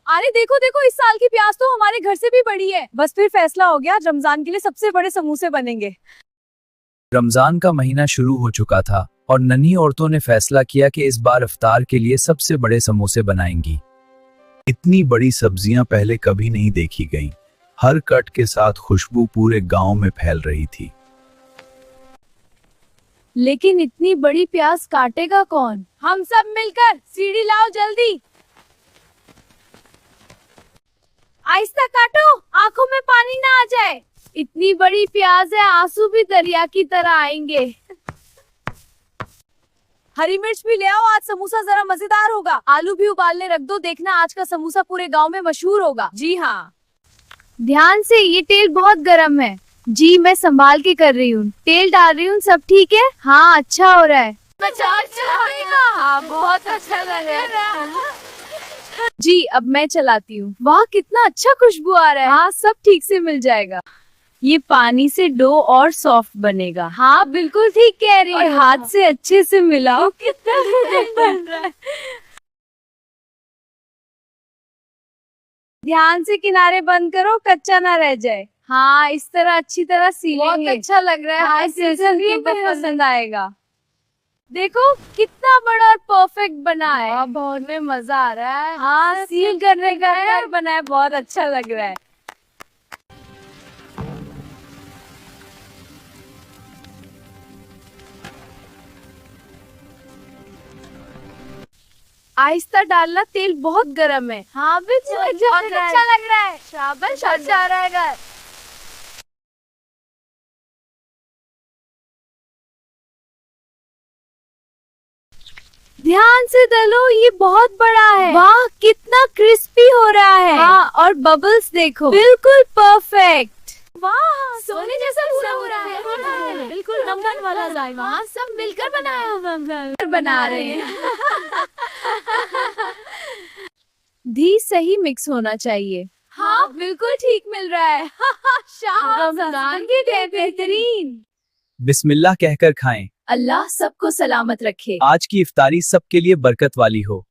अरे देखो देखो, इस साल की प्याज तो हमारे घर से भी बड़ी है। बस फिर फैसला हो गया, रमजान के लिए सबसे बड़े समोसे बनेंगे। रमजान का महीना शुरू हो चुका था और नन्ही औरतों ने फैसला किया कि इस बार इफ्तार के लिए सबसे बड़े समोसे बनाएंगी। इतनी बड़ी सब्जियां पहले कभी नहीं देखी गईं। हर कट के साथ खुशबू पूरे गांव में फैल रही थी। लेकिन इतनी बड़ी प्याज काटेगा कौन? हम सब मिलकर। सीढ़ी लाओ जल्दी। आहिस्ता काटो, आंखों में पानी ना आ जाए। इतनी बड़ी प्याज है, आंसू भी दरिया की तरह आएंगे। हरी मिर्च भी ले आओ, आज समोसा जरा मजेदार होगा। आलू भी उबालने रख दो, देखना आज का समोसा पूरे गांव में मशहूर होगा। जी हाँ। ध्यान से, ये तेल बहुत गर्म है। जी मैं संभाल के कर रही हूँ, तेल डाल रही हूँ। सब ठीक है? हाँ अच्छा हो रहा है। हाँ, बहुत अच्छा लग रहा है। जी अब मैं चलाती हूँ। वाह कितना अच्छा खुशबू आ रहा है। हाँ सब ठीक से मिल जाएगा। ये पानी से डो और सॉफ्ट बनेगा। हाँ बिल्कुल ठीक कह रही है। और हाथ से अच्छे से मिलाओ। कितना बन रहा है। ध्यान से किनारे बंद करो, कच्चा ना रह जाए। हाँ इस तरह अच्छी तरह सीलेंगे। बहुत अच्छा लग रहा है। हाँ, इससे पसंद आएगा। देखो कितना बड़ा और परफेक्ट बना है। बहुत में मजा आ रहा है। हाँ सील करने का घर बना है, बहुत अच्छा लग रहा है। आहिस्ता डालना, तेल बहुत गर्म है। हाँ बिल्कुल अच्छा लग रहा है। शाबाश, अच्छा आ रहा है घर। ध्यान से तलो, ये बहुत बड़ा है। वाह कितना क्रिस्पी हो रहा है। हाँ और बबल्स देखो, बिल्कुल परफेक्ट। वाह सोने जैसा पूरा हो रहा है। बिल्कुल रमजान वाला जायका। हाँ सब मिलकर बना रहे हैं। घी सही मिक्स होना चाहिए। हाँ बिल्कुल ठीक मिल रहा है। रमजान के लिए बेहतरीन। बिस्मिल्लाह कहकर खाएं। अल्लाह सबको सलामत रखे। आज की इफ्तारी सबके लिए बरकत वाली हो।